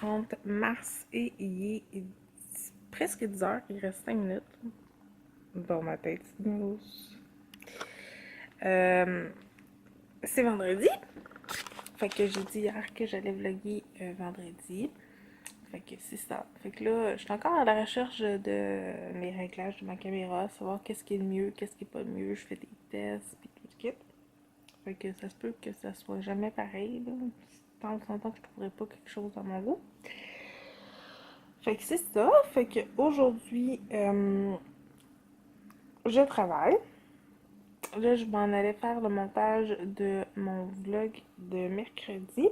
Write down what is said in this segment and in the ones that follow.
30 mars et il est presque 10 heures, il reste 5 minutes. Dans ma tête, news. C'est vendredi. Fait que j'ai dit hier que j'allais vlogger vendredi. Fait que c'est ça. Fait que là, je suis encore à la recherche de mes réglages de ma caméra, savoir qu'est-ce qui est le mieux, qu'est-ce qui est pas le mieux. Je fais des tests, puis tout le kit. Fait que ça se peut que ça soit jamais pareil, là. Tant que je trouverai pas quelque chose dans mon goût. Fait que c'est ça. Fait que aujourd'hui, je travaille. Là, je m'en allais faire le montage de mon vlog de mercredi.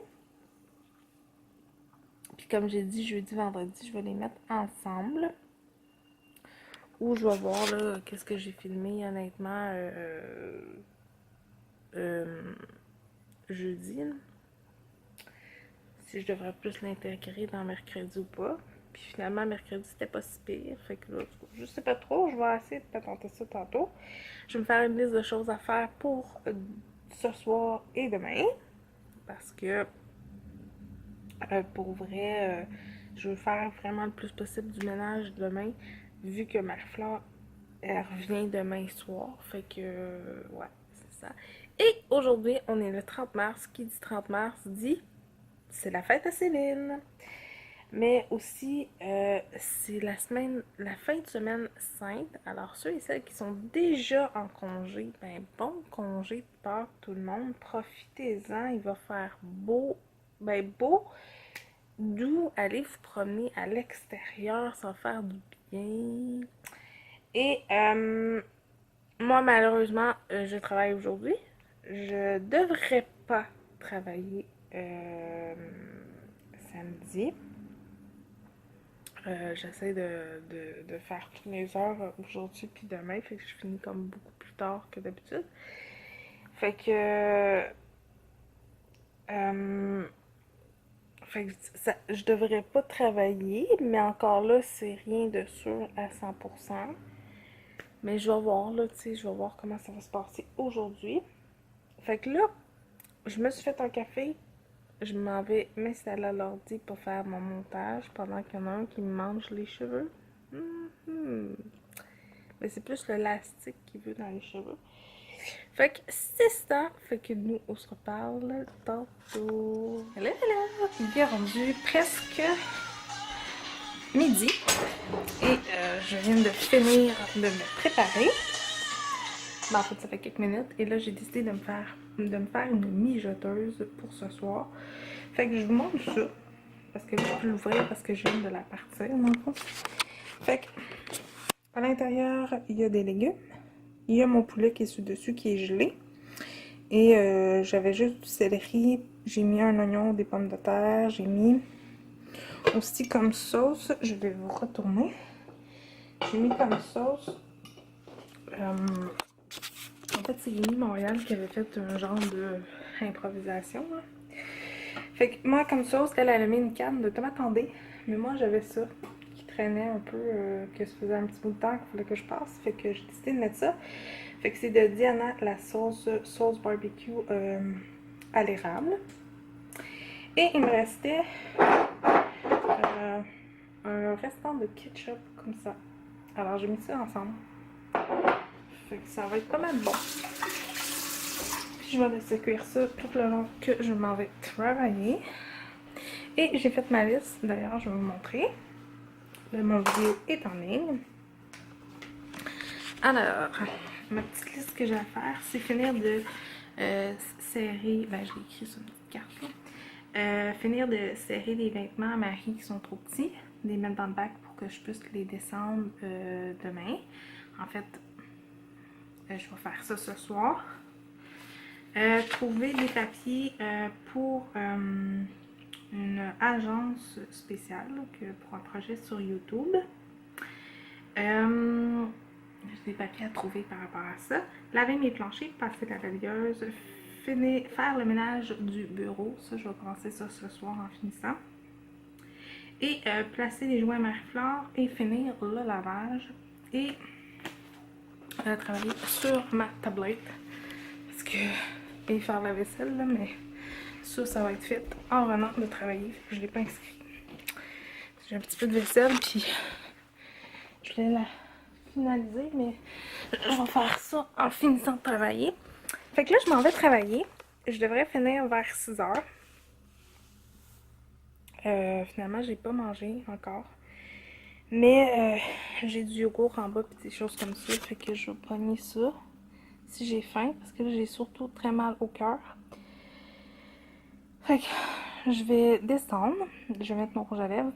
Puis comme j'ai dit, jeudi, vendredi, je vais les mettre ensemble. Ou je vais voir là qu'est-ce que j'ai filmé honnêtement jeudi. Si je devrais plus l'intégrer dans mercredi ou pas. Puis finalement, mercredi, c'était pas si pire. Fait que là, je sais pas trop. Je vais essayer de tenter ça tantôt. Je vais me faire une liste de choses à faire pour ce soir et demain. Parce que pour vrai, je veux faire vraiment le plus possible du ménage demain. Vu que Marie-Flore, elle revient demain soir. Fait que, ouais, c'est ça. Et aujourd'hui, on est le 30 mars. Qui dit 30 mars dit c'est la fête à Céline. Mais aussi, c'est la fin de semaine sainte. Alors, ceux et celles qui sont déjà en congé, ben bon congé de Pâques, tout le monde. Profitez-en, il va faire beau, ben beau, doux. Allez vous promener à l'extérieur, ça va faire du bien. Et moi, malheureusement, je travaille aujourd'hui. Je devrais pas travailler samedi. J'essaie de faire toutes mes heures aujourd'hui puis demain, fait que je finis comme beaucoup plus tard que d'habitude. Fait que, fait que je devrais pas travailler, mais encore là, c'est rien de sûr à 100%. Mais je vais voir, là, tu sais, je vais voir comment ça va se passer aujourd'hui. Fait que là, je me suis fait un café. Je m'en vais m'installer à l'ordi pour faire mon montage pendant qu'il y en a un qui me mange les cheveux. Mais c'est plus l'élastique qui veut dans les cheveux. Fait que c'est ça. Fait que nous, on se reparle tantôt. Là, il est rendu presque midi. Et je viens de finir de me préparer. Ben, en fait, ça fait quelques minutes. Et là, j'ai décidé de me faire une mijoteuse pour ce soir. Fait que je vous montre ça. Parce que je peux l'ouvrir parce que je viens de la partir, dans le fond. Fait que, à l'intérieur, il y a des légumes. Il y a mon poulet qui est dessus qui est gelé. Et j'avais juste du céleri. J'ai mis un oignon, des pommes de terre. J'ai mis aussi comme sauce. Je vais vous retourner. J'ai mis comme sauce. En fait, c'est Yumi Montréal qui avait fait un genre de improvisation. Là. Fait que moi, comme sauce, elle a mis une canne de tomates en dés. Mais moi, j'avais ça qui traînait un peu, que ça faisait un petit bout de temps qu'il fallait que je passe. Fait que j'ai décidé de mettre ça. Fait que c'est de Diana, la sauce barbecue à l'érable. Et il me restait un restant de ketchup comme ça. Alors j'ai mis ça ensemble. Fait que ça va être pas mal bon. Puis je vais laisser cuire ça tout le long que je m'en vais travailler. Et j'ai fait ma liste. D'ailleurs, je vais vous montrer. Mon vidéo est en ligne. Alors, ma petite liste que j'ai à faire, c'est finir de serrer. Ben, je l'ai écrit sur une petite carte. Finir de serrer les vêtements à Marie qui sont trop petits, les mettre dans le bac pour que je puisse les descendre demain. En fait, je vais faire ça ce soir. Trouver des papiers pour une agence spéciale pour un projet sur YouTube. J'ai des papiers à trouver par rapport à ça. Laver mes planchers, passer la balayeuse, faire le ménage du bureau. Ça, je vais commencer ça ce soir en finissant. Et placer les jouets à Marie-Flore et finir le lavage. Et travailler sur ma tablette. Parce que et faire la vaisselle, là, mais ça va être fait en venant de travailler. Je ne l'ai pas inscrit. J'ai un petit peu de vaisselle, puis je voulais la finaliser, mais je vais faire ça en finissant de travailler. Fait que là, je m'en vais travailler. Je devrais finir vers 6 heures. Finalement, j'ai pas mangé encore. Mais j'ai du yogourt en bas pis des choses comme ça. Fait que je vais prendre ça si j'ai faim. Parce que là, j'ai surtout très mal au cœur. Fait que je vais descendre. Je vais mettre mon rouge à lèvres.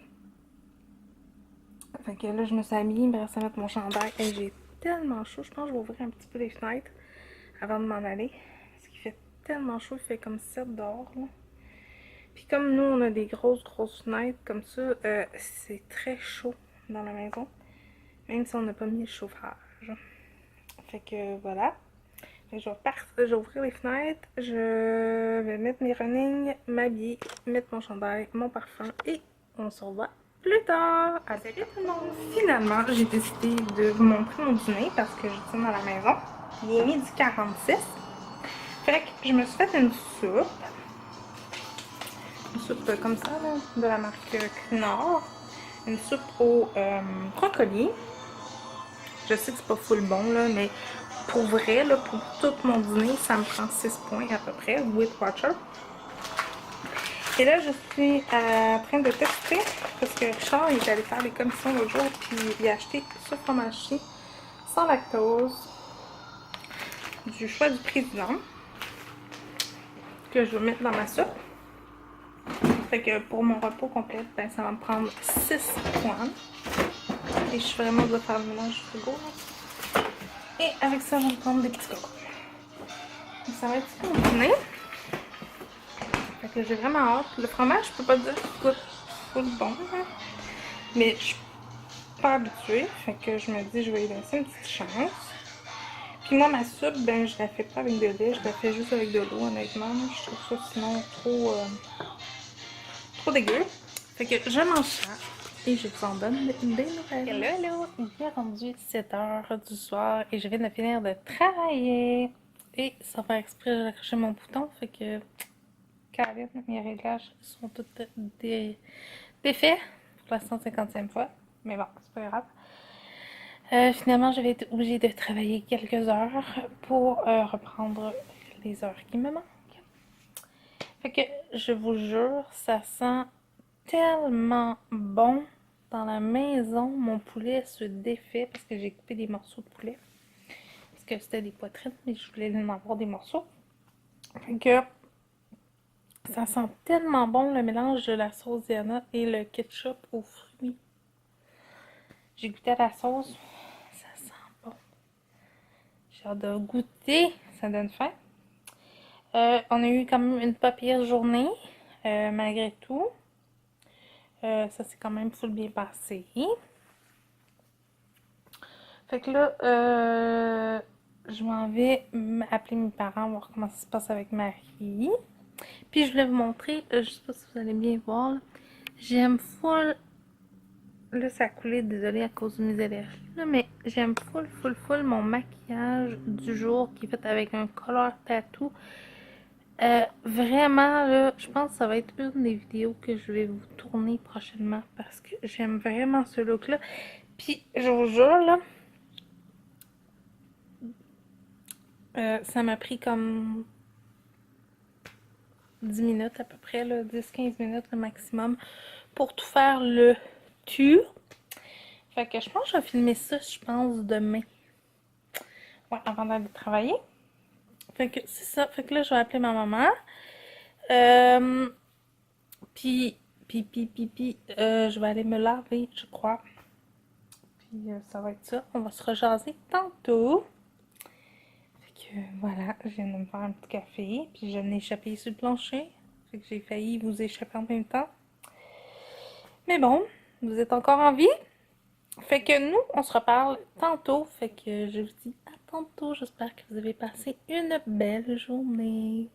Fait que là, je me suis habillée. Il me reste à mettre mon chandail. Et j'ai tellement chaud. Je pense que je vais ouvrir un petit peu les fenêtres avant de m'en aller. Parce qu'il fait tellement chaud. Il fait comme 7 dehors, là. Puis comme nous, on a des grosses fenêtres comme ça, c'est très chaud dans la maison. Même si on n'a pas mis le chauffage. Fait que voilà. Fait que je vais ouvrir les fenêtres. Je vais mettre mes running, m'habiller, mettre mon chandail, mon parfum. Et on se revoit plus tard. Ah, salut tout le monde! Finalement, j'ai décidé de vous montrer mon dîner parce que je dîne à la maison. Il est 12h46. Fait que je me suis fait une soupe. Une soupe comme ça, là, de la marque Knorr. Une soupe au brocoli. Je sais que c'est pas full bon, là, mais pour vrai, là, pour tout mon dîner, ça me prend 6 points à peu près, Weight Watcher. Et là, je suis en train de tester, parce que Richard, il est allé faire les commissions l'autre jour, puis il a acheté ce fromage-ci, sans lactose, du choix du président, que je vais mettre dans ma soupe. Fait que pour mon repas complet, ben, ça va me prendre 6 points. Et je suis vraiment de faire le mélange du frigo. Là. Et avec ça, je vais me prendre des petits cocos. Donc ça va être ça mon dîner. Fait que j'ai vraiment hâte. Le fromage, je peux pas dire qu'il goûte full bon. Hein. Mais je suis pas habituée. Fait que je me dis, je vais lui laisser une petite chance. Puis moi, ma soupe, ben, je la fais pas avec de lait. Je la fais juste avec de l'eau, honnêtement. Je trouve ça sinon trop dégueu. Fait que je mange ça. Et je vous en donne des nouvelles. Hello, il est rendu 7 h du soir et je viens de finir de travailler. Et sans faire exprès, j'ai accroché mon bouton, fait que Caroline, mes réglages sont tous défaits pour la 150e fois. Mais bon, c'est pas grave. Finalement, je vais être obligée de travailler quelques heures pour reprendre les heures qui me manquent. Fait que je vous jure, ça sent tellement bon dans la maison. Mon poulet se défait parce que j'ai coupé des morceaux de poulet. Parce que c'était des poitrines, mais je voulais en avoir des morceaux. Fait que ça sent tellement bon le mélange de la sauce Diana et le ketchup aux fruits. J'ai goûté à la sauce. Ça sent bon. J'ai hâte de goûter. Ça donne faim. On a eu quand même une pas pire journée, malgré tout. Ça s'est quand même full bien passé. Fait que là, je m'en vais appeler mes parents, voir comment ça se passe avec Marie. Puis je voulais vous montrer, je sais pas si vous allez bien voir, j'aime full. Là, ça a coulé, désolée à cause de mes allergies, là, mais j'aime full mon maquillage du jour qui est fait avec un color tattoo. Vraiment, là, je pense que ça va être une des vidéos que je vais vous tourner prochainement parce que j'aime vraiment ce look-là. Puis, je vous jure, là, ça m'a pris comme 10 minutes à peu près, 10-15 minutes le maximum pour tout faire le tu. Fait que je pense que je vais filmer ça, je pense, demain. Ouais, avant d'aller travailler. Fait que c'est ça. Fait que là, je vais appeler ma maman. Puis, je vais aller me laver, je crois. Puis, ça va être ça. On va se rejaser tantôt. Fait que, voilà, je viens de me faire un petit café. Puis, je l'ai échappé sur le plancher. Fait que j'ai failli vous échapper en même temps. Mais bon, vous êtes encore en vie. Fait que nous, on se reparle tantôt. Fait que je vous dis à tantôt. J'espère que vous avez passé une belle journée.